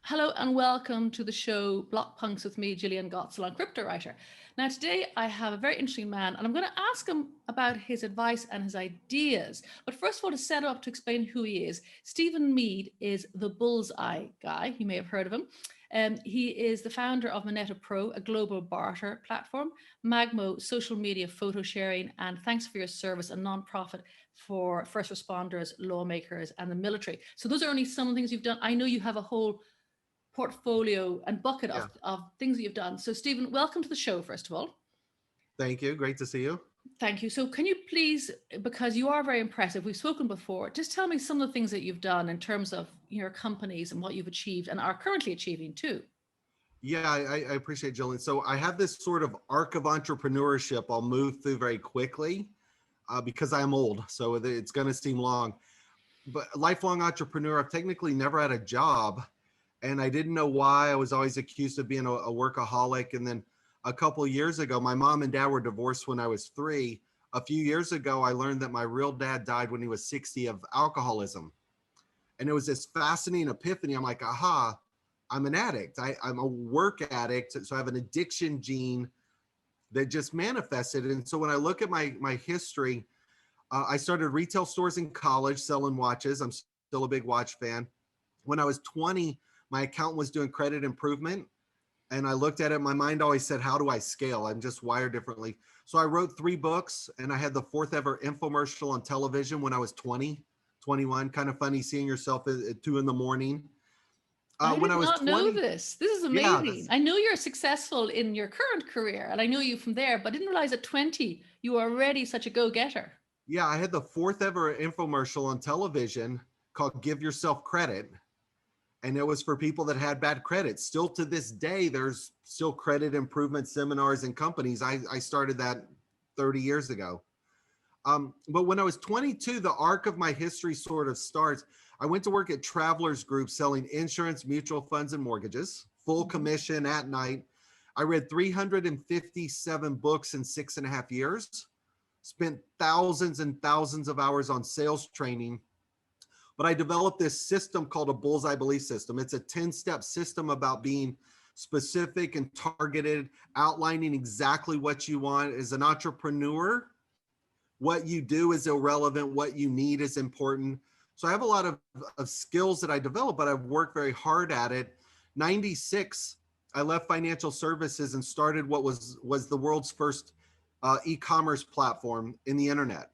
Hello and welcome to the show BlockPunks with me, Jillian Godsil on Cryptowriter. Now today I have a very interesting man and I'm going to ask him about his advice and his ideas. But first of all, to set up to explain who he is, Stephen Meade is the Bullseye guy. You may have heard of him. He is the founder of Moneta Pro, a global barter platform, Magmo, social media photo sharing, and Thanks for Your Service, a non-profit for first responders, lawmakers, and the military. So those are only some of the things you've done. I know you have a whole portfolio and bucket Yeah. of things that you've done. So Stephen, welcome to the show, first of all. Thank you. Great to see you. Thank you. So can you please, because you are very impressive, we've spoken before, just tell me some of the things that you've done in terms of your companies and what you've achieved and are currently achieving too. Yeah, I appreciate Jillian. So I have this sort of arc of entrepreneurship I'll move through very quickly because I'm old, so it's going to seem long. But a lifelong entrepreneur, I've technically never had a job, and I didn't know why. I was always accused of being a workaholic. And then a couple of years ago, my mom and dad were divorced when I was 3. A few years ago, I learned that my real dad died when he was 60 of alcoholism. And it was this fascinating epiphany. I'm like, aha, I'm an addict. I'm a work addict. So I have an addiction gene that just manifested. And so when I look at my history, I started retail stores in college selling watches. I'm still a big watch fan. When I was 20, my accountant was doing credit improvement. And I looked at it, my mind always said, how do I scale? I'm just wired differently. So I wrote 3 books and I had the 4th ever infomercial on television when I was 20, 21. Kind of funny seeing yourself at 2 in the morning. I When did I was not know 20, this. This is yeah, amazing. I know you're successful in your current career and I know you from there, but I didn't realize at 20 you were already such a go-getter. yeah, I had the 4th ever infomercial on television called Give Yourself Credit. And it was for people that had bad credit. Still to this day, there's still credit improvement seminars and companies. I started that 30 years ago. But when I was 22, the arc of my history sort of starts. I went to work at Travelers Group selling insurance, mutual funds, and mortgages, full commission at night. I read 357 books in 6.5 years, spent thousands and thousands of hours on sales training. But I developed this system called a Bullseye belief system. It's a 10-step system about being specific and targeted, outlining exactly what you want as an entrepreneur. What you do is irrelevant. What you need is important. So I have a lot of skills that I developed, but I've worked very hard at it. 96, I left financial services and started what was the world's first e-commerce platform in the internet.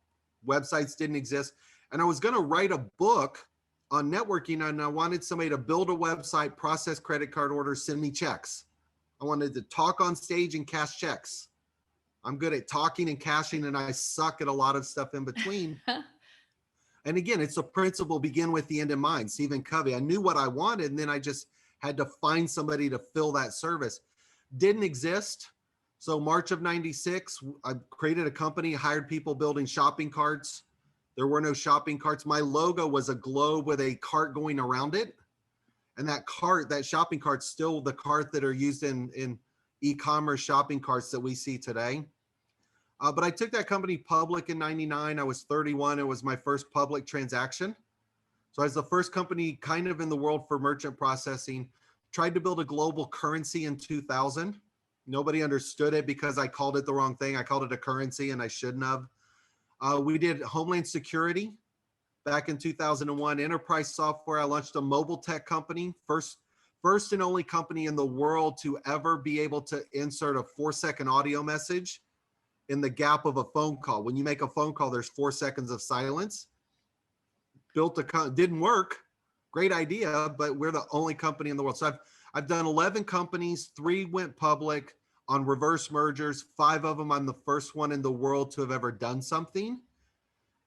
Websites didn't exist. And I was going to write a book on networking, and I wanted somebody to build a website, process credit card orders, send me checks. I wanted to talk on stage and cash checks. I'm good at talking and cashing, and I suck at a lot of stuff in between. And again, it's a principle, begin with the end in mind. Stephen Covey, I knew what I wanted, and then I just had to find somebody to fill that service. Didn't exist. So March of 96, I created a company, hired people building shopping carts. There were no shopping carts. My logo was a globe with a cart going around it. And that cart, that shopping cart's still the cart that are used in e-commerce shopping carts that we see today. But I took that company public in 99. I was 31. It was my first public transaction. So I was the first company kind of in the world for merchant processing. Tried to build a global currency in 2000. Nobody understood it because I called it the wrong thing. I called it a currency and I shouldn't have. We did Homeland Security back in 2001, enterprise software. I launched a mobile tech company, first and only company in the world to ever be able to insert a 4-second audio message in the gap of a phone call. When you make a phone call, there's 4 seconds of silence. Didn't work. Great idea, but we're the only company in the world. So I've done 11 companies, 3 went public on reverse mergers, 5 of them, I'm the first one in the world to have ever done something.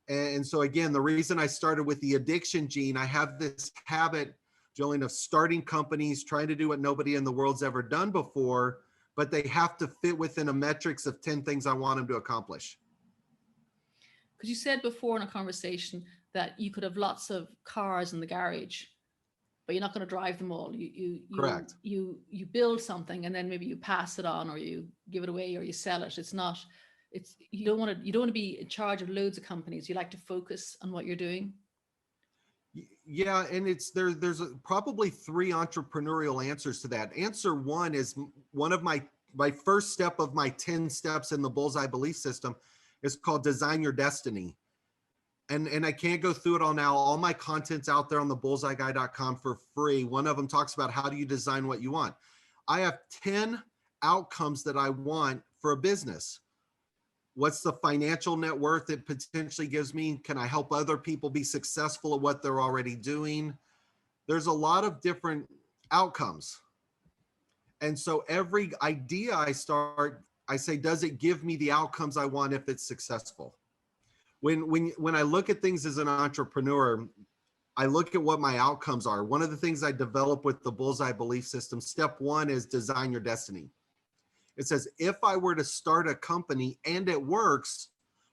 And so again, the reason I started with the addiction gene, I have this habit, Jillian, of starting companies, trying to do what nobody in the world's ever done before, but they have to fit within a metrics of 10 things I want them to accomplish. Because you said before in a conversation that you could have lots of cars in the garage, but you're not going to drive them all. Correct. You build something and then maybe you pass it on or you give it away or you sell it. You don't want to be in charge of loads of companies. You like to focus on what you're doing. Yeah, and there's probably three entrepreneurial answers to that. Answer one is one of my first step of my 10 steps in the Bullseye belief system is called design your destiny. And I can't go through it all now. All my content's out there on the bullseyeguy.com for free. One of them talks about how do you design what you want. I have 10 outcomes that I want for a business. What's the financial net worth it potentially gives me? Can I help other people be successful at what they're already doing? There's a lot of different outcomes. And so every idea I start, I say, does it give me the outcomes I want if it's successful? When I look at things as an entrepreneur, I look at what my outcomes are. One of the things I develop with the Bullseye belief system, step one is design your destiny. It says, if I were to start a company and it works,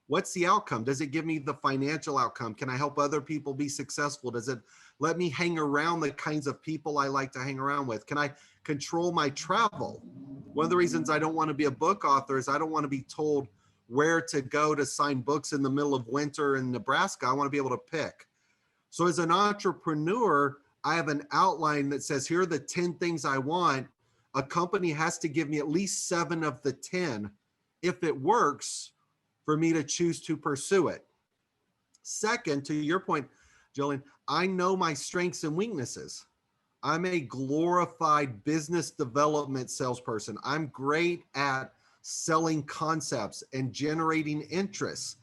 what's the outcome? Does it give me the financial outcome? Can I help other people be successful? Does it let me hang around the kinds of people I like to hang around with? Can I control my travel? One of the reasons I don't want to be a book author is I don't want to be told where to go to sign books in the middle of winter in Nebraska. I want to be able to pick. So as an entrepreneur, I have an outline that says, here are the 10 things I want. A company has to give me at least 7 of the 10 if it works for me to choose to pursue it. Second, to your point, Jillian, I know my strengths and weaknesses. I'm a glorified business development salesperson. I'm great at selling concepts and generating interest.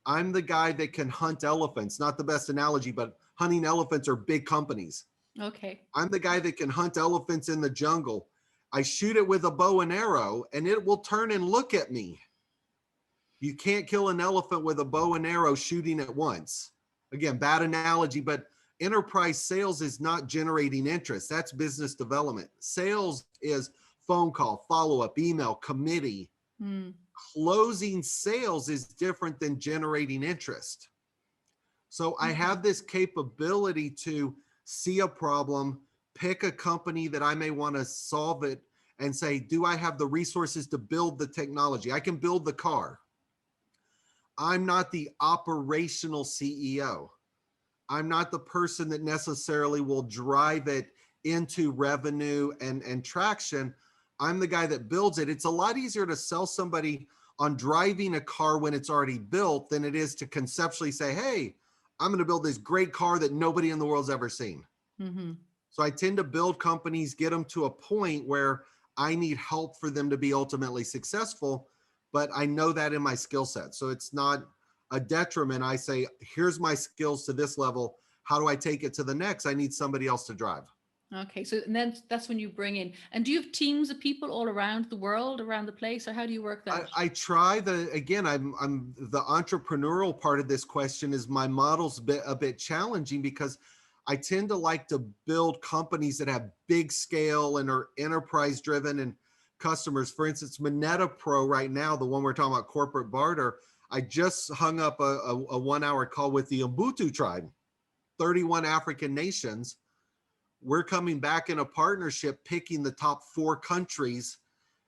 I'm the guy that can hunt elephants. Not the best analogy, but hunting elephants are big companies. Okay. I'm the guy that can hunt elephants in the jungle. I shoot it with a bow and arrow and it will turn and look at me. You can't kill an elephant with a bow and arrow shooting at once. Again, bad analogy, but enterprise sales is not generating interest. That's business development. Sales is phone call, follow-up, email, committee. Closing sales is different than generating interest. So I have this capability to see a problem, pick a company that I may want to solve it, and say, do I have the resources to build the technology? I can build the car. I'm not the operational CEO. I'm not the person that necessarily will drive it into revenue and traction. I'm the guy that builds it. It's a lot easier to sell somebody on driving a car when it's already built than it is to conceptually say, hey, I'm going to build this great car that nobody in the world's ever seen. So I tend to build companies, get them to a point where I need help for them to be ultimately successful, but I know that in my skill set. So it's not a detriment. I say, here's my skills to this level. How do I take it to the next? I need somebody else to drive. Okay. So, and then that's when you bring in, and do you have teams of people all around the world, around the place, or how do you work that? I try again, I'm the entrepreneurial part of this question is my model's a bit challenging because I tend to like to build companies that have big scale and are enterprise driven and customers. For instance, Moneta Pro right now, the one we're talking about, corporate barter, I just hung up a 1 hour call with the Ubuntu tribe, 31 African nations. We're coming back in a partnership, picking the top 4 countries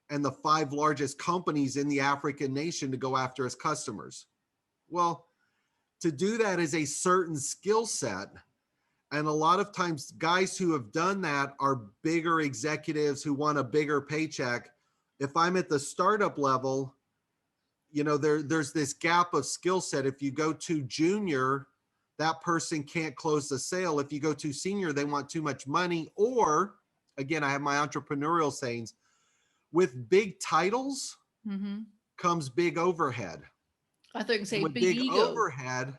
and the 5 largest companies in the African nation to go after as customers. Well, to do that is a certain skill set. And a lot of times guys who have done that are bigger executives who want a bigger paycheck. If I'm at the startup level, you know, there's this gap of skill set. If you go too junior, that person can't close the sale. If you go too senior, they want too much money. Or again, I have my entrepreneurial sayings, with big titles comes big overhead. I thought you could say With big ego. overhead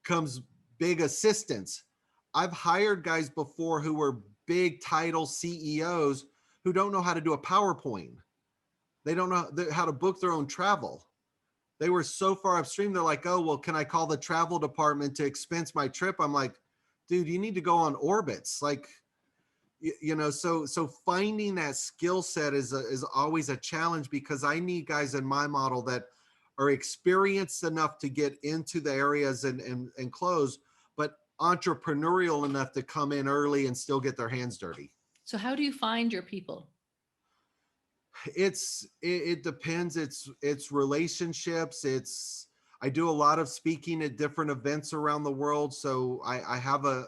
comes big assistance. I've hired guys before who were big title CEOs who don't know how to do a PowerPoint. They don't know how to book their own travel. They were so far upstream. They're like, oh, well, can I call the travel department to expense my trip? I'm like, dude, you need to go on orbits. Like, you know, so finding that skill set is always a challenge because I need guys in my model that are experienced enough to get into the areas and close, but entrepreneurial enough to come in early and still get their hands dirty. So how do you find your people? It depends. It's relationships. I do a lot of speaking at different events around the world. So I have a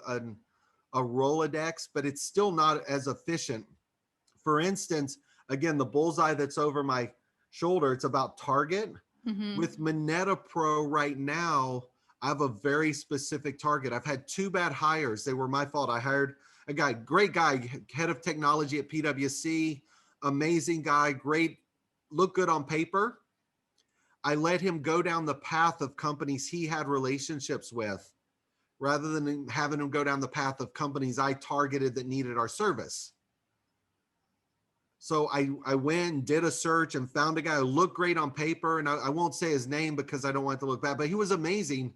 Rolodex, but it's still not as efficient. For instance, again, the Bullseye that's over my shoulder, it's about target. With Moneta Pro right now, I have a very specific target. I've had 2 bad hires. They were my fault. I hired a guy, great guy, head of technology at PwC, amazing guy, great, look good on paper. I let him go down the path of companies he had relationships with rather than having him go down the path of companies I targeted that needed our service. So I went and did a search and found a guy who looked great on paper. And I won't say his name because I don't want it to look bad, but he was amazing.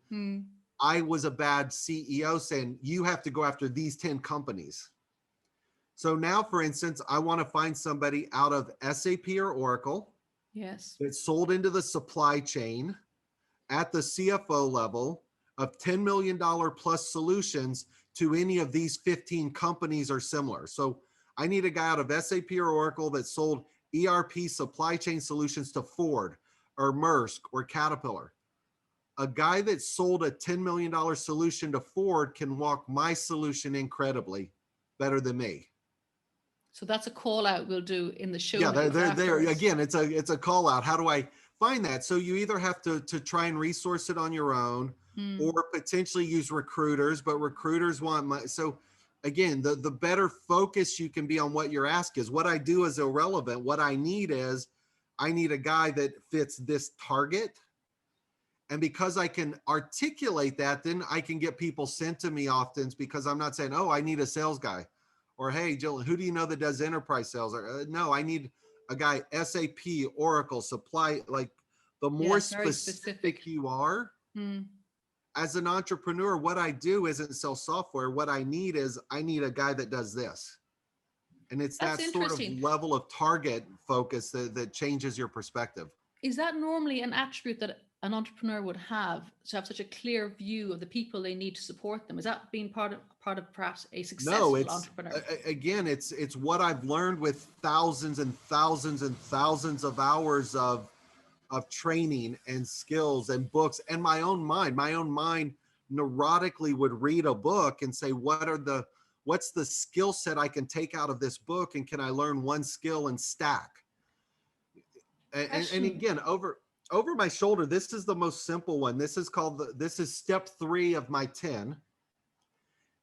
I was a bad CEO saying, you have to go after these 10 companies. So now, for instance, I want to find somebody out of SAP or Oracle. Yes. That's sold into the supply chain at the CFO level of $10 million plus solutions to any of these 15 companies or similar. So I need a guy out of SAP or Oracle that sold ERP supply chain solutions to Ford or Maersk or Caterpillar. A guy that sold a $10 million solution to Ford can walk my solution incredibly better than me. So that's a call out we'll do in the show. Yeah, there again, it's a call out. How do I find that? So you either have to try and resource it on your own or potentially use recruiters, but recruiters want my, so again, the better focus you can be on what your ask is. What I do is irrelevant. What I need is, I need a guy that fits this target. And because I can articulate that, then I can get people sent to me often because I'm not saying, oh, I need a sales guy. Or, hey, Jill, who do you know that does enterprise sales? Or, no, I need a guy, SAP, Oracle, supply. Like the more specific you are, as an entrepreneur, what I do isn't sell software. What I need is I need a guy that does this. And it's that sort of level of target focus that changes your perspective. Is that normally an attribute that an entrepreneur would have, to have such a clear view of the people they need to support them? Is that being part of perhaps a successful entrepreneur? Again, it's what I've learned with thousands and thousands and thousands of hours of training and skills and books, and my own mind neurotically would read a book and say, what's the skill set I can take out of this book, and can I learn one skill and stack? And again, over my shoulder, this is the most simple one. This is step 3 of my 10.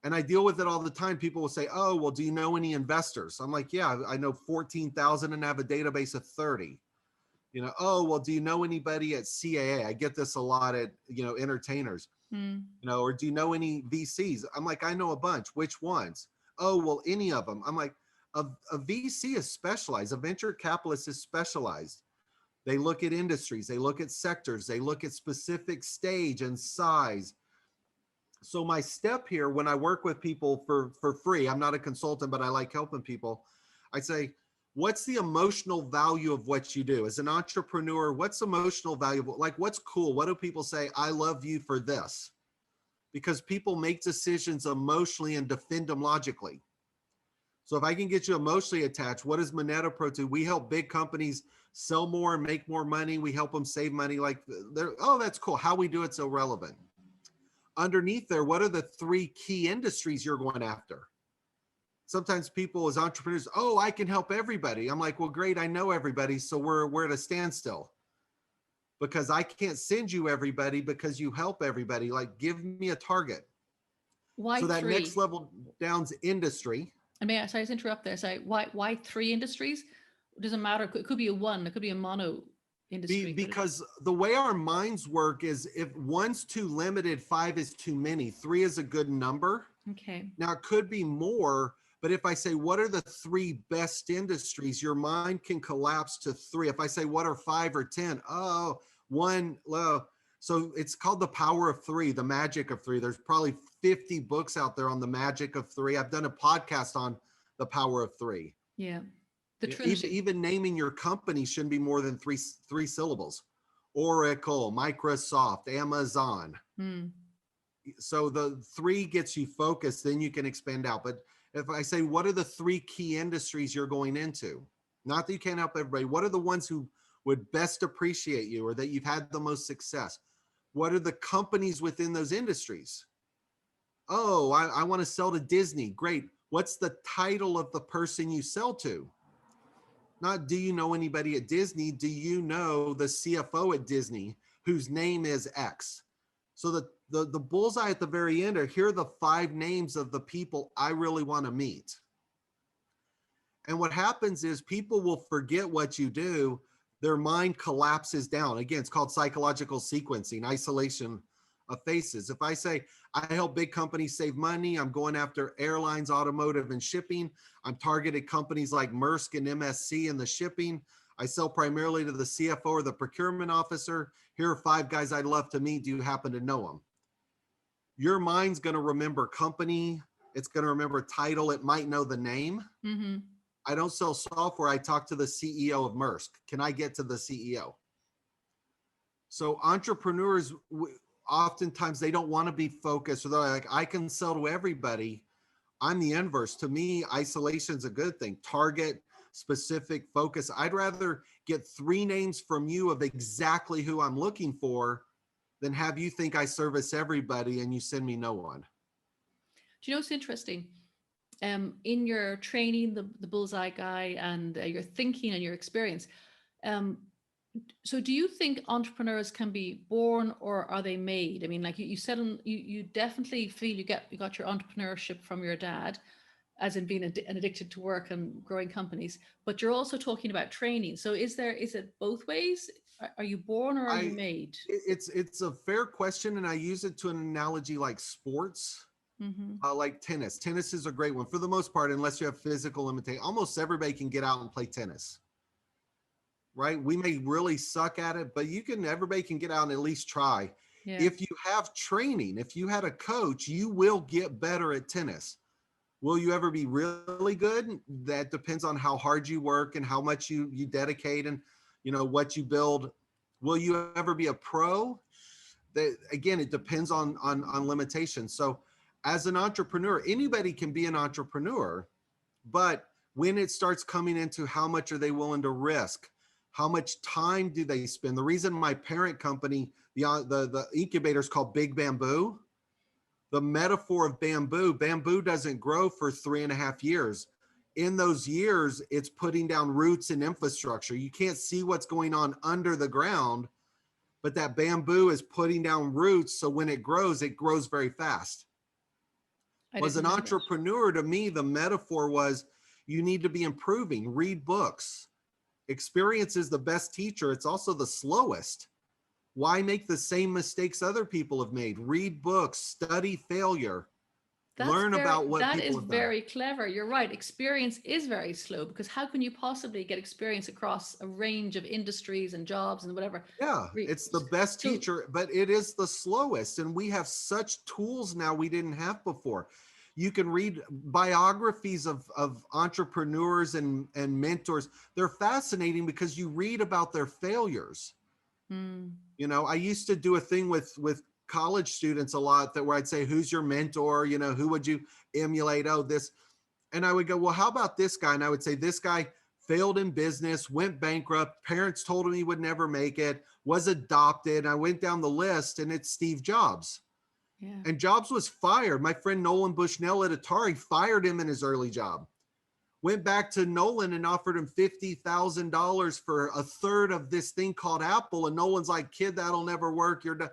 And I deal with it all the time. People will say, oh, well, do you know any investors? I'm like, yeah, I know 14,000 and have a database of 30. Oh, well, do you know anybody at CAA? I get this a lot at, entertainers, or do you know any VCs? I'm like, I know a bunch. Which ones? Oh, well, any of them. I'm like, a VC is specialized. A venture capitalist is specialized. They look at industries, they look at sectors, they look at specific stage and size. So my step here, when I work with people for free, I'm not a consultant, but I like helping people. I say, what's the emotional value of what you do? As an entrepreneur, what's emotional value? Like, what's cool? What do people say? I love you for this. Because people make decisions emotionally and defend them logically. So if I can get you emotionally attached, what does Moneta Pro do? We help big companies sell more and make more money. We help them save money. Like, oh, that's cool. How we do it's irrelevant. Underneath there, what are the 3 key industries you're going after? Sometimes people as entrepreneurs, oh, I can help everybody. I'm like, well, great. I know everybody. So we're at a standstill because I can't send you everybody because you help everybody. Like, give me a target. Why so that 3? Next level down's industry. I mean, sorry to interrupt there. Sorry, why 3 industries? It doesn't matter. It could be a one. It could be a mono industry. Because the way our minds work is, if 1's too limited, 5 is too many. 3 is a good number. Okay. Now it could be more, but if I say, what are the 3 best industries, your mind can collapse to 3. If I say, what are 5 or 10? Oh, 1 low. So it's called the power of 3, the magic of 3. There's probably 50 books out there on the magic of 3. I've done a podcast on the power of 3. Yeah. The Trinity. Even naming your company shouldn't be more than three syllables. Oracle, Microsoft, Amazon. So the 3 gets you focused, then you can expand out. But if I say, what are the 3 key industries you're going into? Not that you can't help everybody. What are the ones who would best appreciate you or that you've had the most success? What are the companies within those industries? Oh, I want to sell to Disney. Great. What's the title of the person you sell to? Not, do you know anybody at Disney? Do you know the CFO at Disney whose name is X? So the bullseye at the very end are, here are the 5 names of the people I really want to meet. And what happens is people will forget what you do. Their mind collapses down. Again, it's called psychological sequencing, isolation of faces. If I say, I help big companies save money, I'm going after airlines, automotive, and shipping. I'm targeted companies like Maersk and MSC in the shipping. I sell primarily to the CFO or the procurement officer. Here are 5 guys I'd love to meet. Do you happen to know them? Your mind's going to remember company. It's going to remember title. It might know the name. Mm-hmm. I don't sell software. I talk to the CEO of Maersk. Can I get to the CEO? So entrepreneurs, oftentimes they don't want to be focused. So they're like, I can sell to everybody. I'm the inverse. To me, isolation is a good thing. Target, specific, focus. I'd rather get 3 names from you of exactly who I'm looking for than have you think I service everybody and you send me no one. Do you know what's interesting? In your training, the Bullseye guy, and your thinking and your experience, so do you think entrepreneurs can be born or are they made? I mean, like you said, you definitely feel you got your entrepreneurship from your dad, as in being addicted to work and growing companies, but you're also talking about training. So is it both ways? Are you born or are you made? It's a fair question, and I use it to an analogy like sports. Mm-hmm. Like tennis. Tennis is a great one for the most part, unless you have physical limitation. Almost everybody can get out and play tennis, right? We may really suck at it, but everybody can get out and at least try. Yeah. If you have training, if you had a coach, you will get better at tennis. Will you ever be really good? That depends on how hard you work and how much you dedicate and what you build. Will you ever be a pro? Again, it depends on limitations. So as an entrepreneur, anybody can be an entrepreneur, but when it starts coming into how much are they willing to risk, how much time do they spend? The reason my parent company, the incubator, is called Big Bamboo. The metaphor of bamboo doesn't grow for 3.5 years. In those years, it's putting down roots and infrastructure. You can't see what's going on under the ground, but that bamboo is putting down roots. So when it grows very fast. As an entrepreneur, to me, the metaphor was you need to be improving, read books. Experience is the best teacher. It's also the slowest. Why make the same mistakes other people have made? Read books, study failure, learn about what people have done. That is very clever. You're right. Experience is very slow, because how can you possibly get experience across a range of industries and jobs and whatever? Yeah, it's the best teacher, but it is the slowest. And we have such tools now we didn't have before. You can read biographies of entrepreneurs and mentors. They're fascinating because you read about their failures. I used to do a thing with college students a lot where I'd say, who's your mentor? Who would you emulate? Oh, this. And I would go, well, how about this guy? And I would say, this guy failed in business, went bankrupt. Parents told him he would never make it, was adopted. I went down the list and it's Steve Jobs. Yeah. And Jobs was fired. My friend Nolan Bushnell at Atari fired him in his early job. Went back to Nolan and offered him $50,000 for a third of this thing called Apple. And Nolan's like, kid, that'll never work. You're done.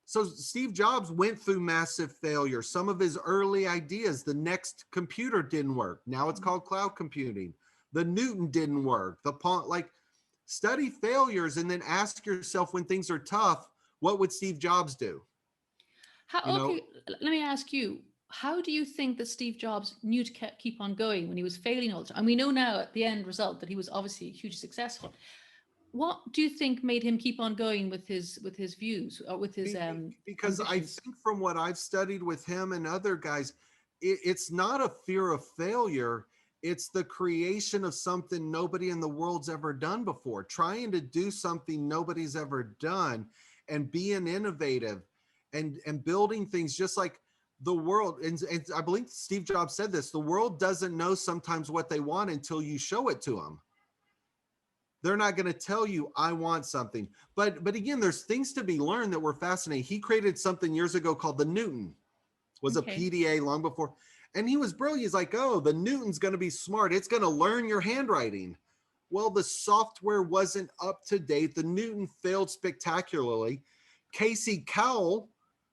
So Steve Jobs went through massive failure. Some of his early ideas, the next computer didn't work. Now it's called cloud computing. The Newton didn't work. Study failures and then ask yourself, when things are tough, what would Steve Jobs do? Okay, let me ask you, how do you think that Steve Jobs knew to keep on going when he was failing all the time? And we know now at the end result that he was obviously hugely successful. What do you think made him keep on going with his views, or with his because ambitions? I think from what I've studied with him and other guys, it's not a fear of failure. It's the creation of something nobody in the world's ever done before, trying to do something nobody's ever done and being innovative and building things just like the world. And I believe Steve Jobs said this, the world doesn't know sometimes what they want until you show it to them. They're not going to tell you, I want something. But again, there's things to be learned that were fascinating. He created something years ago called the Newton, was a Okay. PDA long before. And he was brilliant. He's like, oh, the Newton's going to be smart. It's going to learn your handwriting. Well, the software wasn't up to date. The Newton failed spectacularly. Casey Cowell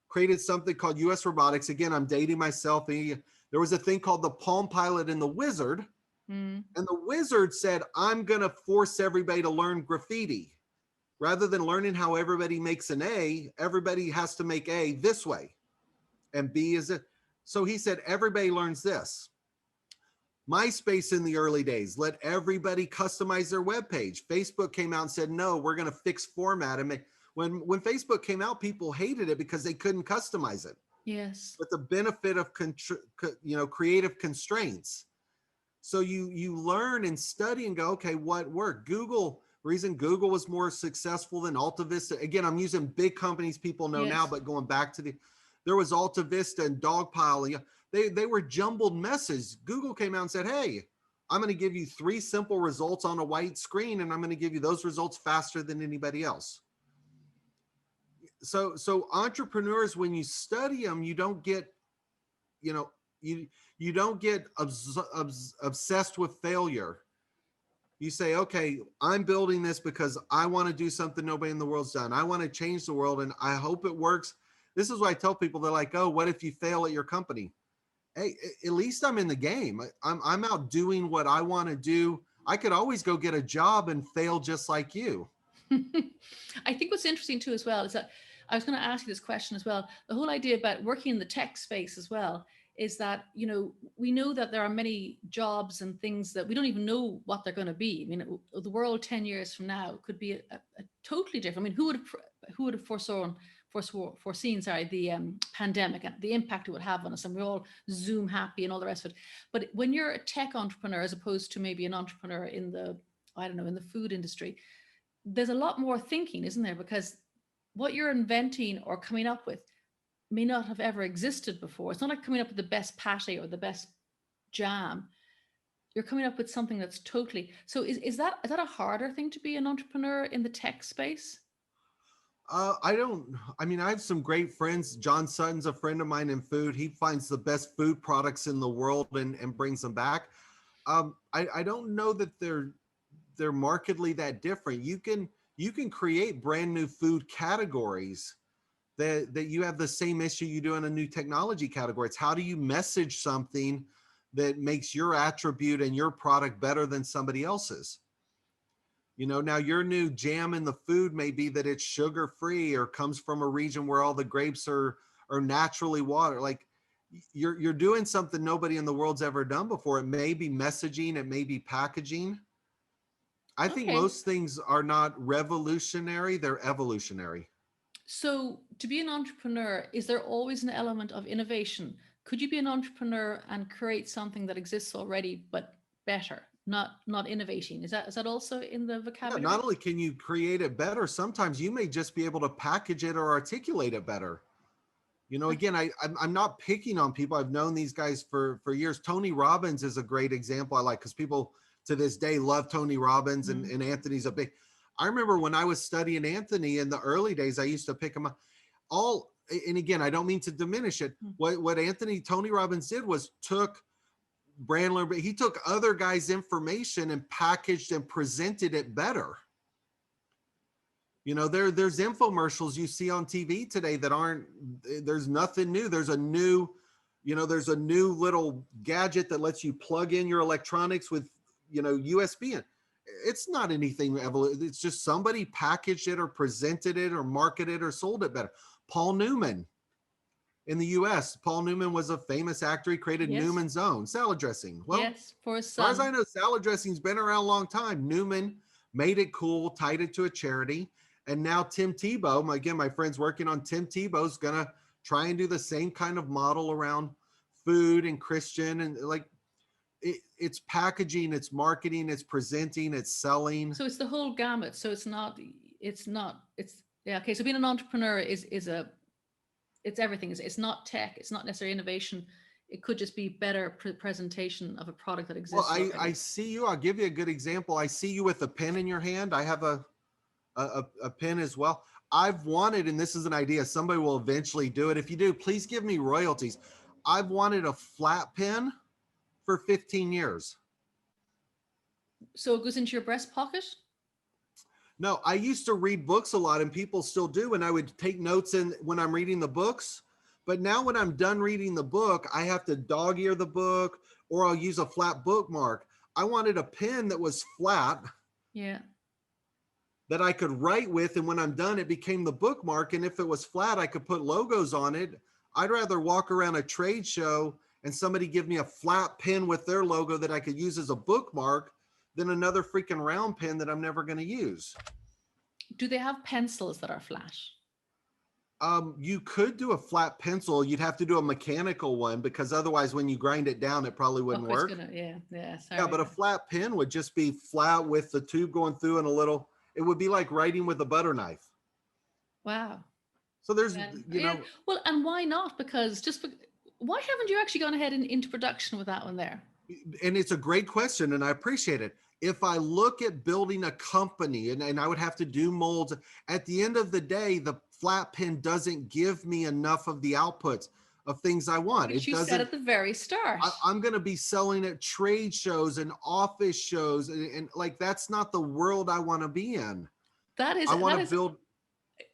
created something called US Robotics. Again, I'm dating myself. There was a thing called the Palm Pilot and the Wizard. And the Wizard said, I'm going to force everybody to learn graffiti. Rather than learning how everybody makes an A, everybody has to make A this way. And B is it. So he said, everybody learns this. MySpace in the early days, let everybody customize their web page. Facebook came out and said, no, we're going to fix format. And when Facebook came out, people hated it because they couldn't customize it. Yes. But the benefit of creative constraints. So you learn and study and go, okay, what worked? Reason Google was more successful than Alta Vista. Again, I'm using big companies people know now, but going back to there was Alta Vista and Dogpile. They were jumbled messes. Google came out and said, hey, I'm going to give you 3 simple results on a white screen, and I'm going to give you those results faster than anybody else. So entrepreneurs, when you study them, you don't get, you don't get obsessed with failure. You say, okay, I'm building this because I want to do something nobody in the world's done. I want to change the world, and I hope it works. This is what I tell people. They're like, oh, what if you fail at your company? Hey, at least I'm in the game. I'm out doing what I want to do. I could always go get a job and fail just like you. I think what's interesting too as well is that I was going to ask you this question as well. The whole idea about working in the tech space as well is that, we know that there are many jobs and things that we don't even know what they're going to be. I mean, the world 10 years from now could be a totally different. I mean, who would have foreseen the pandemic and the impact it would have on us, and we're all Zoom happy and all the rest of it. But when you're a tech entrepreneur, as opposed to maybe an entrepreneur in the food industry, there's a lot more thinking, isn't there? Because what you're inventing or coming up with may not have ever existed before. It's not like coming up with the best patty or the best jam. You're coming up with something that's totally. So is that a harder thing to be an entrepreneur in the tech space? I have some great friends. John Sutton's a friend of mine in food. He finds the best food products in the world and brings them back. I don't know that they're markedly that different. You can create brand new food categories that you have the same issue you do in a new technology category. It's how do you message something that makes your attribute and your product better than somebody else's? Now your new jam in the food may be that it's sugar free or comes from a region where all the grapes are naturally watered. Like you're doing something nobody in the world's ever done before. It may be messaging, it may be packaging. I think most things are not revolutionary, they're evolutionary. So to be an entrepreneur, is there always an element of innovation? Could you be an entrepreneur and create something that exists already, but better, not innovating? Is that also in the vocabulary? Yeah, not only can you create it better, sometimes you may just be able to package it or articulate it better. Again, I'm not picking on people. I've known these guys for years. Tony Robbins is a great example I like, because people to this day love Tony Robbins, and Anthony's a big. I remember when I was studying Anthony in the early days, I used to pick him up and again, I don't mean to diminish it. What Tony Robbins did was took Brandler, but he took other guys' information and packaged and presented it better. There's infomercials you see on TV today that there's nothing new. There's a new little gadget that lets you plug in your electronics with, USB. It's not anything. It's just somebody packaged it or presented it or marketed or sold it better. Paul Newman in the US. Paul Newman was a famous actor. He created Newman's Own salad dressing. Well, yes, for his son. As far as I know, salad dressing's been around a long time. Newman made it cool, tied it to a charity. And now Tim Tebow, again, my friend's working on Tim Tebow's going to try and do the same kind of model around food and Christian, and it's packaging, it's marketing, it's presenting, it's selling. So it's the whole gamut. So it's okay. So being an entrepreneur is it's everything. It's not tech. It's not necessarily innovation. it could just be better presentation of a product that Well, exists I already. see you. I'll give you a good example. I see you with a pen in your hand. I have a pen as well. I've wanted, and this is an idea, somebody will eventually do it. If you do, please give me royalties. I've wanted a flat pen for 15 years. So it goes into your breast pocket? No, I used to read books a lot, and people still do, and I would take notes in when I'm reading the books. But now when I'm done reading the book, I have to dog ear the book, or I'll use a flat bookmark. I wanted a pen that was flat. Yeah. That I could write with, and when I'm done, it became the bookmark. And if it was flat, I could put logos on it. I'd rather walk around a trade show and somebody give me a flat pen with their logo that I could use as a bookmark than another freaking round pen that I'm never going to use. Do they have pencils that are flat? You could do a flat pencil. You'd have to do a mechanical one, because otherwise when you grind it down, it probably wouldn't work. Yeah, sorry. Yeah, but a flat pen would just be flat with the tube going through and a little, it would be like writing with a butter knife. Wow. So there's, well, and why not? Because why haven't you actually gone ahead and into production with that one there? And it's a great question, and I appreciate it. If I look at building a company, and I would have to do molds, at the end of the day, the flat pen doesn't give me enough of the outputs of things I want. Which you said at the very start. I'm going to be selling at trade shows and office shows, and like, that's not the world I want to be in. I want to build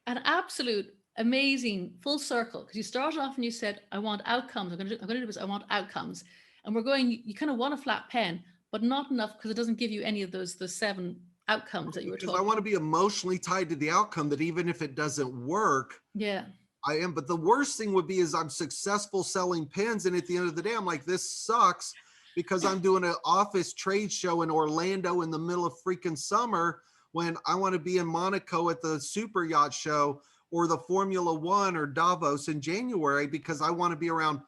an absolute amazing full circle, because you started off and you said, I want outcomes. I'm going to do this. I want outcomes. And you kind of want a flat pen, but not enough, because it doesn't give you any of the 7 outcomes that you were talking about. I want to be emotionally tied to the outcome, that even if it doesn't work, yeah, I am. But the worst thing would be is I'm successful selling pens, and at the end of the day, I'm like, this sucks, because I'm doing an office trade show in Orlando in the middle of freaking summer, when I want to be in Monaco at the super yacht show or the Formula One or Davos in January, because I want to be around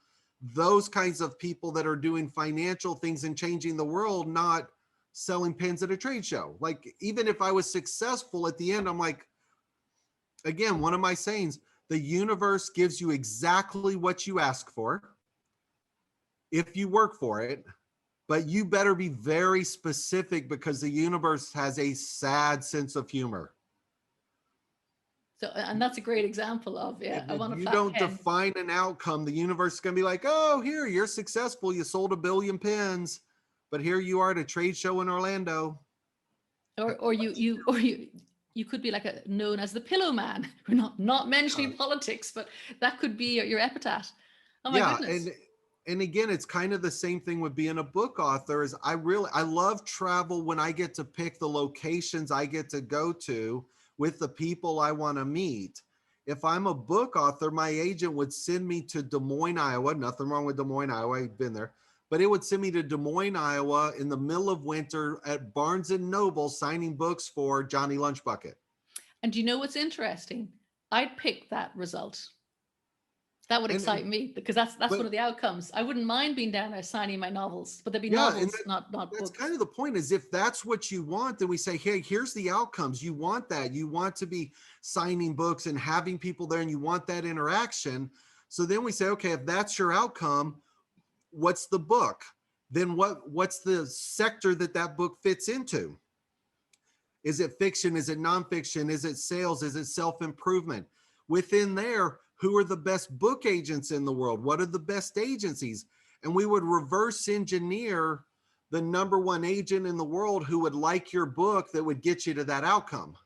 those kinds of people that are doing financial things and changing the world, not selling pens at a trade show. Like, even if I was successful at the end, I'm like, again, one of my sayings, the universe gives you exactly what you ask for if you work for it, but you better be very specific, because the universe has a sad sense of humor. So, and that's a great example of, I want a you flat don't pen. define an outcome, the universe is going to be like, oh, here, you're successful, you sold 1 billion pens, but here you are at a trade show in Orlando. Or you could be like known as the Pillow Man. We're not mentioning politics, but that could be your epitaph. Oh my goodness. And again, it's kind of the same thing with being a book author. Is I love travel when I get to pick the locations I get to go to with the people I want to meet. If I'm a book author, my agent would send me to Des Moines, Iowa. Nothing wrong with Des Moines, Iowa. I've been there. But it would send me to Des Moines, Iowa in the middle of winter at Barnes & Noble signing books for Johnny Lunchbucket. And do you know what's interesting? I'd pick that result. That would excite me, because that's one of the outcomes. I wouldn't mind being down there signing my novels, but they'd be novels, not books. That's kind of the point, is if that's what you want, then we say, hey, here's the outcomes. You want that. You want to be signing books and having people there, and you want that interaction. So then we say, okay, if that's your outcome, what's the book? Then what's the sector that book fits into? Is it fiction? Is it nonfiction? Is it sales? Is it self-improvement? Within there, who are the best book agents in the world? What are the best agencies? And we would reverse engineer the #1 agent in the world who would like your book, that would get you to that outcome.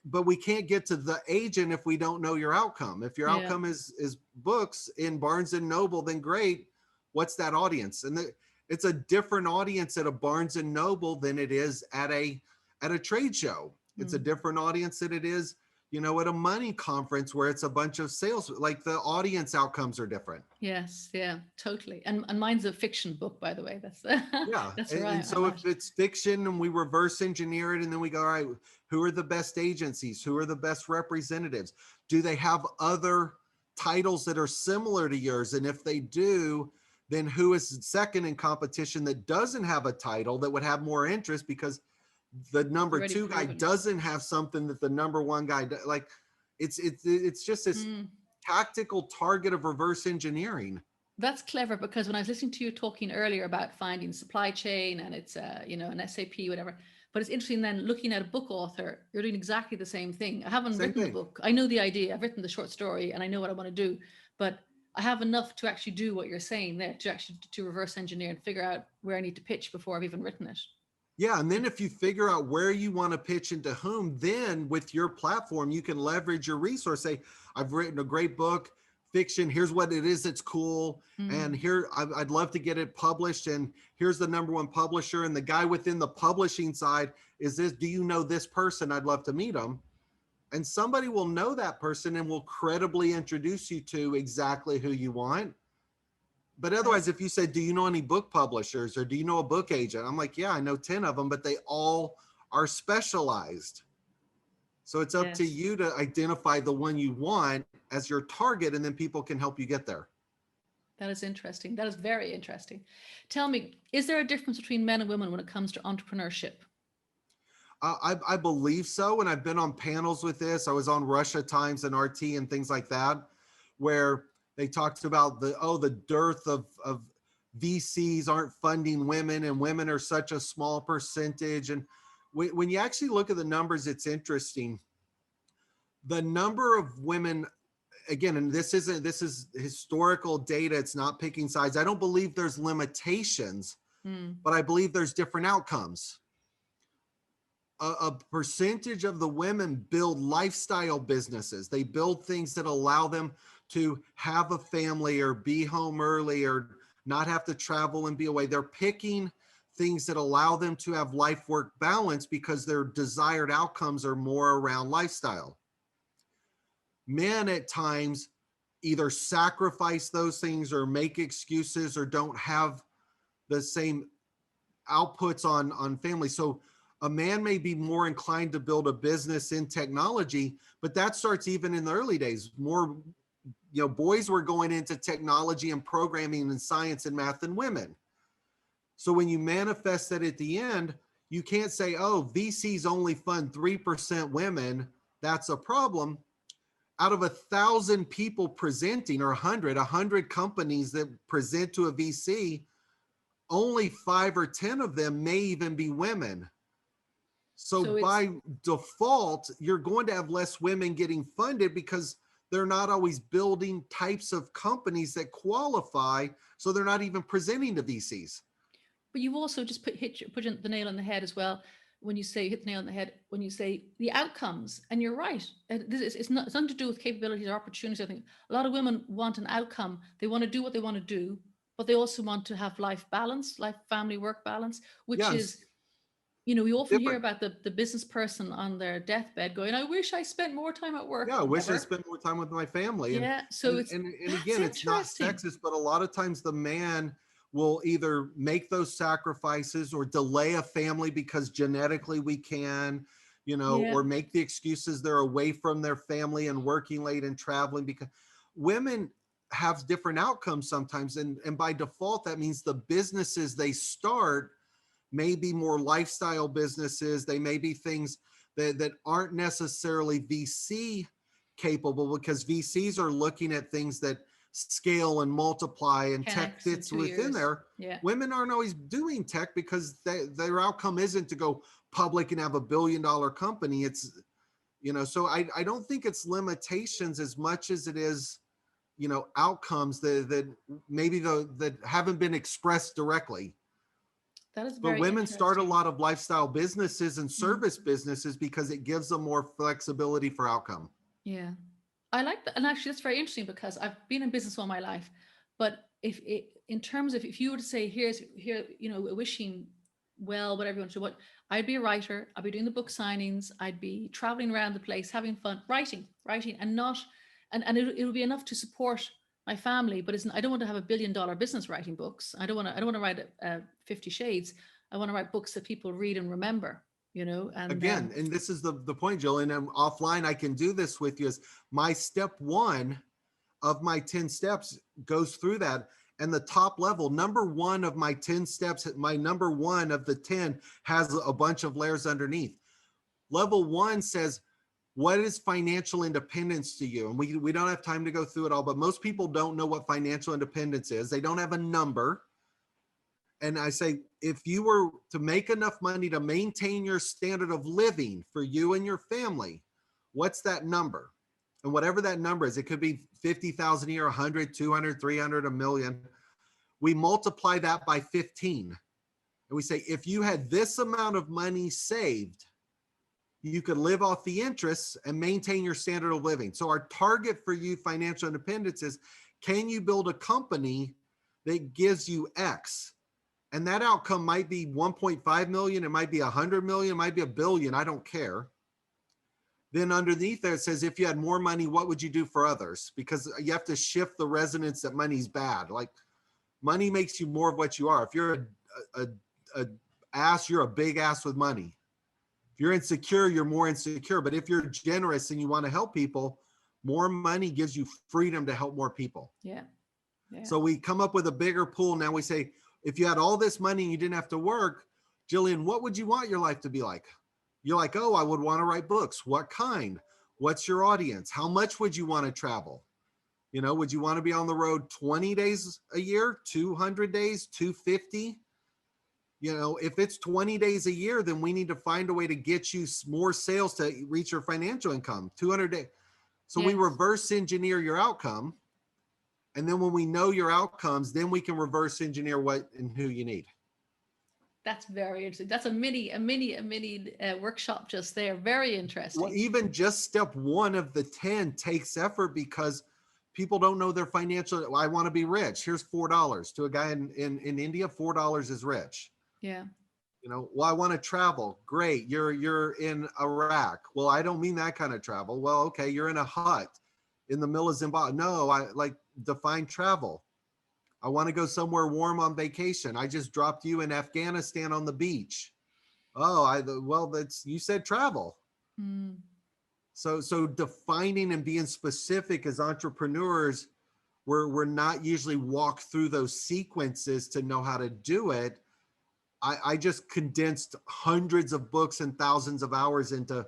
But we can't get to the agent if we don't know your outcome. If your outcome is books in Barnes & Noble, then great. What's that audience? And it's a different audience at a Barnes & Noble than it is at a trade show. It's a different audience than it is, at a money conference where it's a bunch of sales. Like, the audience outcomes are different. Yes, yeah, totally. And mine's a fiction book, by the way. That's that's right. And so if it's fiction, and we reverse engineer it, and then we go, all right, who are the best agencies? Who are the best representatives? Do they have other titles that are similar to yours? And if they do, then who is second in competition that doesn't have a title that would have more interest, because the #2 guy doesn't have something that the #1 guy does. Like, it's just this tactical target of reverse engineering. That's clever, because when I was listening to you talking earlier about finding supply chain and it's an SAP, whatever, but it's interesting then looking at a book author, you're doing exactly the same thing. I haven't Same written the thing. book. I know the idea. I've written the short story and I know what I want to do, but I have enough to actually do what you're saying there, to actually to reverse engineer and figure out where I need to pitch before I've even written it. Yeah. And then if you figure out where you want to pitch into whom, then with your platform, you can leverage your resource. Say, I've written a great book, fiction. Here's what it is that's cool. And here, I'd love to get it published. And here's the #1 publisher. And the guy within the publishing side is this. Do you know this person? I'd love to meet them. And somebody will know that person and will credibly introduce you to exactly who you want. But otherwise, if you say, do you know any book publishers or do you know a book agent? I'm like, yeah, I know 10 of them, but they all are specialized. So it's up to you to identify the one you want as your target, and then people can help you get there. That is interesting. That is very interesting. Tell me, is there a difference between men and women when it comes to entrepreneurship? I believe so. And I've been on panels with this. I was on Russia Times and RT and things like that, where they talked about the dearth of VCs aren't funding women, and women are such a small percentage. And when you actually look at the numbers, it's interesting. The number of women, again, and this is historical data. It's not picking sides. I don't believe there's limitations, but I believe there's different outcomes. A percentage of the women build lifestyle businesses. They build things that allow them to have a family or be home early or not have to travel and be away. They're picking things that allow them to have life-work balance because their desired outcomes are more around lifestyle. Men at times either sacrifice those things or make excuses or don't have the same outputs on family. So a man may be more inclined to build a business in technology, but that starts even in the early days. More, boys were going into technology and programming and science and math than women. So when you manifest that at the end, you can't say, oh, VCs only fund 3% women. That's a problem. Out of 1,000 people presenting, or 100 companies that present to a VC, only 5 or 10 of them may even be women. So by default, you're going to have less women getting funded because they're not always building types of companies that qualify. So they're not even presenting to VCs. But you've also just put the nail on the head as well. When you say hit the nail on the head, when you say the outcomes, and you're right, it's nothing to do with capabilities or opportunities. I think a lot of women want an outcome. They want to do what they want to do, but they also want to have life balance, life, family, work balance, which is, we often hear about the business person on their deathbed going, I wish I spent more time at work. Yeah, I wish I spent more time with my family. Yeah. So and again, it's not sexist, but a lot of times the man will either make those sacrifices or delay a family because genetically we can, or make the excuses they're away from their family and working late and traveling, because women have different outcomes sometimes. And by default, that means the businesses they start may be more lifestyle businesses. They may be things that aren't necessarily VC capable, because VCs are looking at things that scale and multiply, and tech fits within there. Yeah. Women aren't always doing tech because their outcome isn't to go public and have $1 billion company. It's, so I don't think it's limitations as much as it is, outcomes that maybe that haven't been expressed directly. That is very But women start a lot of lifestyle businesses and service businesses because it gives them more flexibility for outcome. Yeah. I like that. And actually, that's very interesting because I've been in business all my life. But in terms of, if you were to say, here, wishing well, whatever you want to do, I'd be a writer. I'd be doing the book signings. I'd be traveling around the place, having fun, writing, and not, and it would be enough to support my family. But I don't want to have $1 billion business writing books. I don't want to write 50 Shades. I want to write books that people read and remember. And again, and this is the point, Jillian, and offline I can do this with you, is my step 1 of my 10 steps goes through that. And the top level, number 1 of my 10 steps, my number 1 of the 10 has a bunch of layers underneath. Level 1 says, what is financial independence to you? And we don't have time to go through it all, but most people don't know what financial independence is. They don't have a number. And I say, if you were to make enough money to maintain your standard of living for you and your family, what's that number? And whatever that number is, it could be 50,000 a year, 100, 200, 300, a million. We multiply that by 15. And we say, if you had this amount of money saved, you could live off the interest and maintain your standard of living. So our target for you financial independence is, can you build a company that gives you X? And that outcome might be 1.5 million. It might be 100 million. It might be $1 billion. I don't care. Then underneath there, it says, if you had more money, what would you do for others? Because you have to shift the resonance that money's bad. Like, money makes you more of what you are. If you're a ass, you're a big ass with money. If you're insecure, you're more insecure. But if you're generous and you want to help people, more money gives you freedom to help more people. Yeah. Yeah. So we come up with a bigger pool. Now we say, if you had all this money and you didn't have to work, Jillian, what would you want your life to be like? You're like, oh, I would want to write books. What kind? What's your audience? How much would you want to travel? You know, would you want to be on the road 20 days a year, 200 days, 250? You know, if it's 20 days a year, then we need to find a way to get you more sales to reach your financial income, 200 days. So we reverse engineer your outcome. And then when we know your outcomes, then we can reverse engineer what and who you need. That's very interesting. That's a mini workshop just there. Very interesting. Well, even just step one of the 10 takes effort, because people don't know their financial. I want to be rich. Here's $4 to a guy in India. $4 is rich. Yeah. You know, well, I want to travel. Great. You're in Iraq. Well, I don't mean that kind of travel. Well, okay. You're in a hut in the middle of Zimbabwe. No, I like define travel. I want to go somewhere warm on vacation. I just dropped you in Afghanistan on the beach. Oh, well, you said travel. Mm. So defining and being specific as entrepreneurs, we're not usually walk through those sequences to know how to do it. I just condensed hundreds of books and thousands of hours into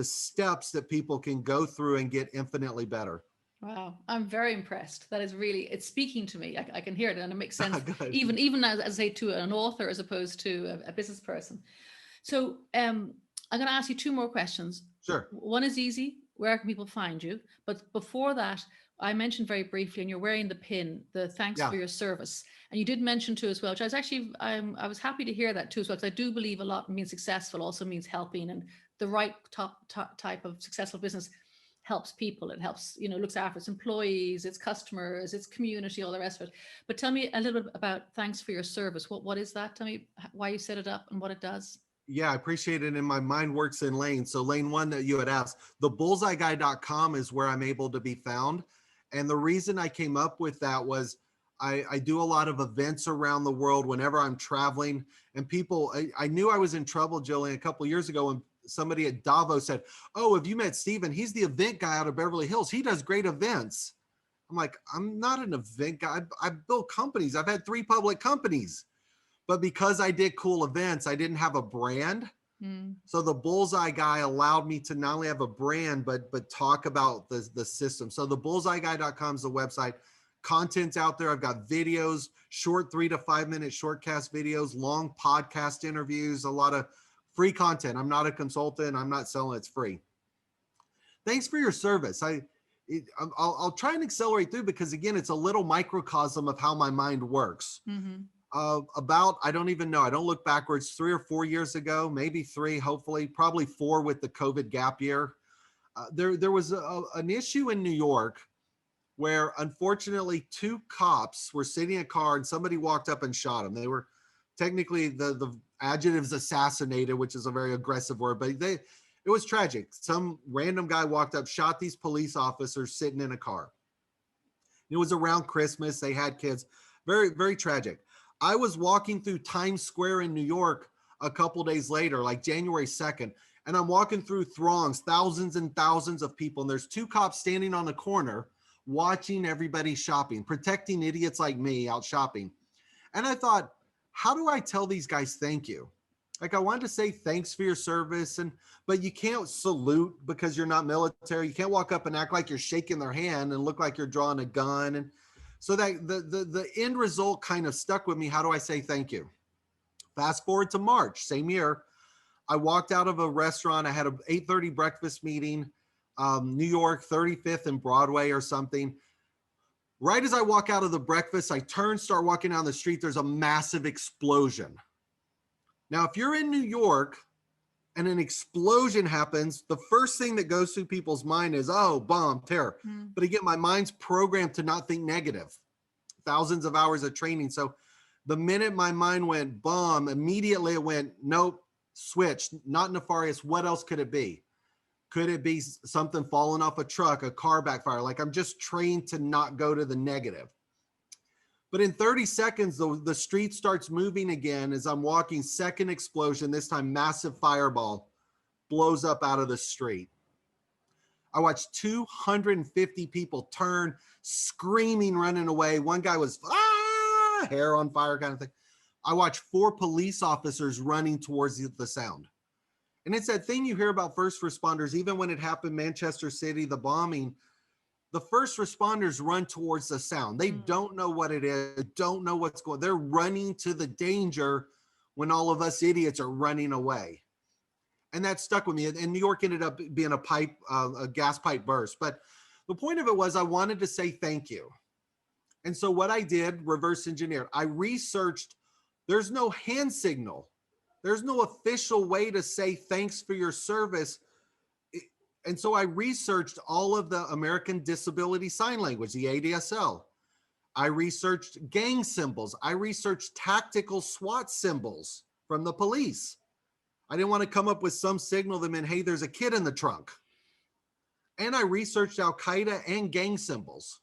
steps that people can go through and get infinitely better. Wow, I'm very impressed. That is really, it's speaking to me. I can hear it, and it makes sense, Good. even as I say, to an author as opposed to a business person. So I'm going to ask you two more questions. Sure. One is easy. Where can people find you? But before that, I mentioned very briefly, and you're wearing the pin, the thanks for your service. And you did mention too as well, which I was actually, I was happy to hear that too as well, because I do believe a lot means successful also means helping, and the right type of successful business helps people. It helps, looks after its employees, its customers, its community, all the rest of it. But tell me a little bit about thanks for your service. What is that? Tell me why you set it up and what it does. Yeah, I appreciate it. And my mind works in lanes. So lane one that you had asked, the bullseyeguy.com is where I'm able to be found. And the reason I came up with that was I do a lot of events around the world whenever I'm traveling, and people, I knew I was in trouble, Jillian, a couple of years ago when somebody at Davos said, oh, have you met Stephen? He's the event guy out of Beverly Hills. He does great events. I'm like, I'm not an event guy. I've built companies. I've had 3 public companies. But because I did cool events, I didn't have a brand. So the Bullseye guy allowed me to not only have a brand, but talk about the system. So the bullseyeguy.com is the website. Content's out there. I've got videos, short 3 to 5 minute shortcast videos, long podcast interviews, a lot of free content. I'm not a consultant. I'm not selling. It's free. Thanks for your service. I'll try and accelerate through, because again, it's a little microcosm of how my mind works. About, I don't even know, I don't look backwards, 3 or 4 years ago, maybe 3, hopefully, probably 4 with the COVID gap year. There was an issue in New York where unfortunately 2 cops were sitting in a car and somebody walked up and shot them. They were technically, the adjectives assassinated, which is a very aggressive word, but it was tragic. Some random guy walked up, shot these police officers sitting in a car. It was around Christmas. They had kids. Very, very tragic. I was walking through Times Square in New York a couple days later, like January 2nd, and I'm walking through throngs, thousands and thousands of people, and there's 2 cops standing on the corner watching everybody shopping, protecting idiots like me out shopping. And I thought, how do I tell these guys thank you? Like I wanted to say thanks for your service, but you can't salute because you're not military. You can't walk up and act like you're shaking their hand and look like you're drawing a gun. And so that the end result kind of stuck with me. How do I say thank you? Fast forward to March, same year. I walked out of a restaurant. I had a 8:30 breakfast meeting, New York, 35th and Broadway or something. Right as I walk out of the breakfast, I turn, start walking down the street. There's a massive explosion. Now, if you're in New York and an explosion happens, the first thing that goes through people's mind is, oh, bomb, terror. But again, my mind's programmed to not think negative. Thousands of hours of training. So the minute my mind went bomb, immediately it went, nope, switch, not nefarious. What else could it be? Could it be something falling off a truck, a car backfire? Like I'm just trained to not go to the negative. But in 30 seconds, the street starts moving again as I'm walking. Second explosion, this time massive fireball blows up out of the street. I watched 250 people turn, screaming, running away. One guy was hair on fire kind of thing. I watched 4 police officers running towards the sound. And it's that thing you hear about first responders, even when it happened, Manchester City, the bombing, the first responders run towards the sound. They don't know what it is, don't know what's going on. They're running to the danger when all of us idiots are running away. And that stuck with me. And New York ended up being a gas pipe burst. But the point of it was I wanted to say thank you. And so what I did, reverse engineered, I researched, there's no hand signal. There's no official way to say thanks for your service. And so I researched all of the American Disability Sign Language, the ADSL. I researched gang symbols. I researched tactical SWAT symbols from the police. I didn't want to come up with some signal that meant, hey, there's a kid in the trunk. And I researched Al-Qaeda and gang symbols.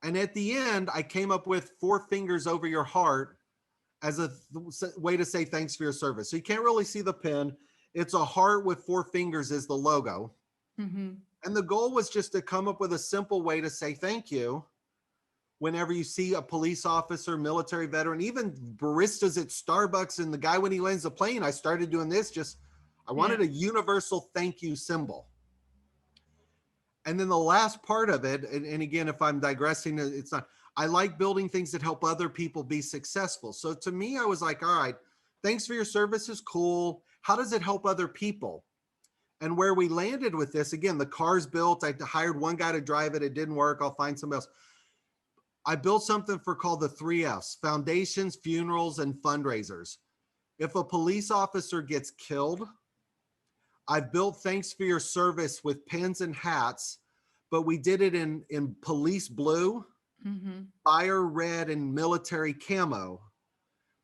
And at the end, I came up with 4 fingers over your heart as a way to say thanks for your service. So you can't really see the pin. It's a heart with 4 fingers is the logo. And the goal was just to come up with a simple way to say thank you whenever you see a police officer, military veteran, even baristas at Starbucks, and the guy when he lands the plane, I started doing this, I wanted a universal thank you symbol. And then the last part of it, and again, if I'm digressing, it's not, I like building things that help other people be successful. So to me, I was like, all right, thanks for your service is cool. How does it help other people? And where we landed with this, again, the car's built. I hired one guy to drive it. It didn't work. I'll find somebody else. I built something called the 3 F's: foundations, funerals, and fundraisers. If a police officer gets killed, I've built thanks for your service with pins and hats, but we did it in police blue, fire red, and military camo,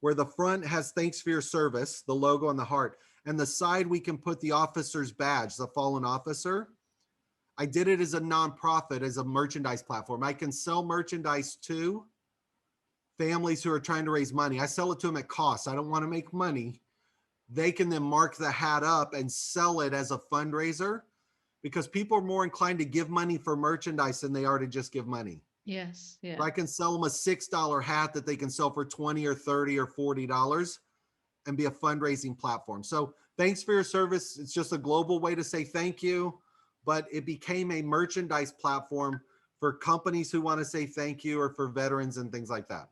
where the front has thanks for your service, the logo and the heart, and the side we can put the officer's badge, the fallen officer. I did it as a nonprofit, as a merchandise platform. I can sell merchandise to families who are trying to raise money. I sell it to them at cost. I don't want to make money. They can then mark the hat up and sell it as a fundraiser, because people are more inclined to give money for merchandise than they are to just give money. Yes. Yeah. So I can sell them a $6 hat that they can sell for $20 or $30 or $40 and be a fundraising platform. So thanks for your service. It's just a global way to say thank you, but it became a merchandise platform for companies who want to say thank you, or for veterans and things like that.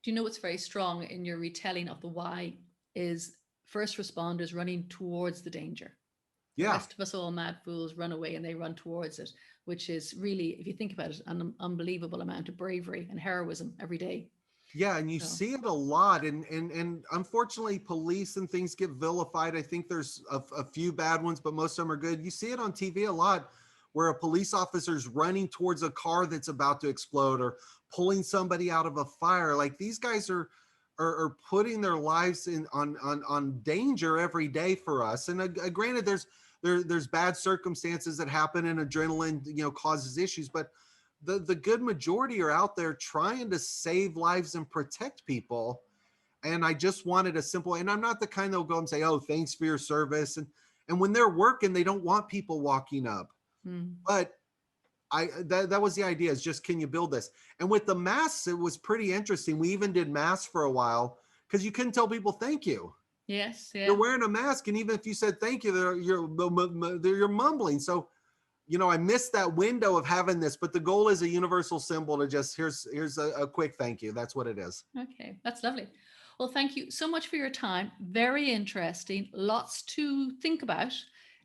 Do you know what's very strong in your retelling of the why is first responders running towards the danger. The rest of us all mad fools run away and they run towards it, which is really, if you think about it, an unbelievable amount of bravery and heroism every day. Yeah, and you see it a lot, and unfortunately, police and things get vilified. I think there's a few bad ones, but most of them are good. You see it on TV a lot, where a police officer is running towards a car that's about to explode, or pulling somebody out of a fire. Like, these guys are putting their lives on danger every day for us. And granted, there's bad circumstances that happen, and adrenaline, causes issues, but the good majority are out there trying to save lives and protect people. And I just wanted a simple, and I'm not the kind that will go and say, oh, thanks for your service. And when they're working, they don't want people walking up. But that was the idea, is just, can you build this? And with the masks, it was pretty interesting. We even did masks for a while because you couldn't tell people thank you. Yes. Yeah. You're wearing a mask, and even if you said thank you, you're mumbling. So, you know, I missed that window of having this, but the goal is a universal symbol to just here's a quick thank you. That's what it is. Okay, that's lovely. Well, thank you so much for your time. Very interesting. Lots to think about,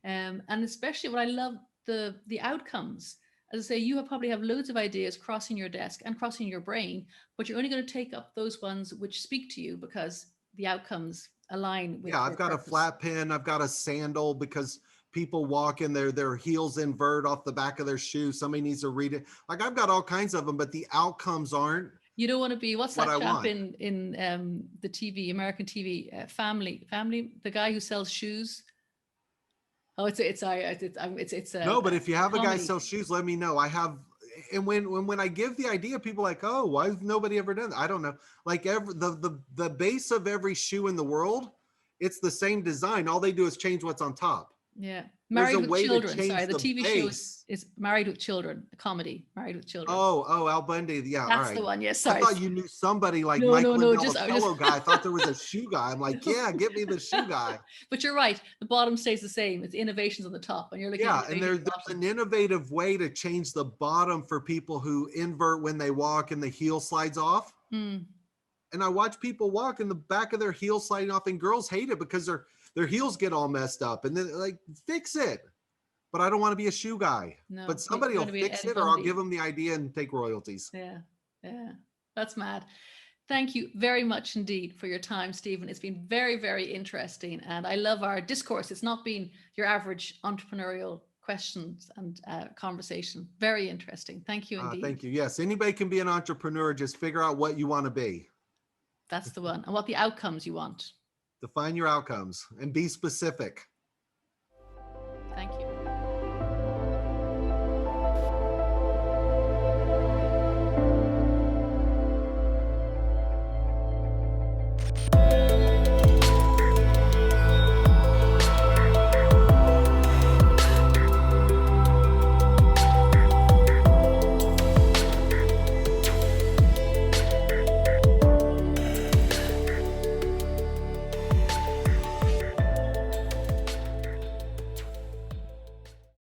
and especially what I love the outcomes. As I say, you probably have loads of ideas crossing your desk and crossing your brain, but you're only going to take up those ones which speak to you because the outcomes align with Yeah, your I've got purpose. a flat pin. I've got a sandal because people walk in their heels invert off the back of their shoe. Somebody needs to read it. Like I've got all kinds of them, but the outcomes aren't You don't want to be, what's what that I chap want. in the TV, American TV, Family, the guy who sells shoes. Oh, it's No, but if you a have a guy comedy. sell shoes, let me know. I have, and when I give the idea, people are like, oh, why has nobody ever done that? I don't know. Like the base of every shoe in the world, it's the same design. All they do is change what's on top. Yeah. There's Married a with way to Children. change Sorry, the the TV show base. is Married with Children, a comedy, Married with Children. Oh, Al Bundy. Yeah, all That's right. the one. Yes, I sorry. thought you knew somebody like No, Mike no, no, Lindell, just the I was pillow just guy. I thought there was a shoe guy. I'm like, No. yeah, get me the shoe guy. But you're right. The bottom stays the same. It's innovations on the top, and you're looking Yeah, at and innovations there's on an the bottom. innovative way to change the bottom for people who invert when they walk and the heel slides off. Hmm. And I watch people walk and the back of their heel sliding off, and girls hate it because their heels get all messed up. And then like, fix it. But I don't want to be a shoe guy. No, But you're somebody will going to be an fix Ed it, or I'll Bundy. give them the idea and take royalties. Yeah, yeah. That's mad. Thank you very much indeed for your time, Stephen. It's been very, very interesting. And I love our discourse. It's not been your average entrepreneurial questions and conversation. Very interesting. Thank you indeed. Thank you. Yes, anybody can be an entrepreneur. Just figure out what you want to be. That's the one. And what the outcomes you want. Define your outcomes and be specific. Thank you.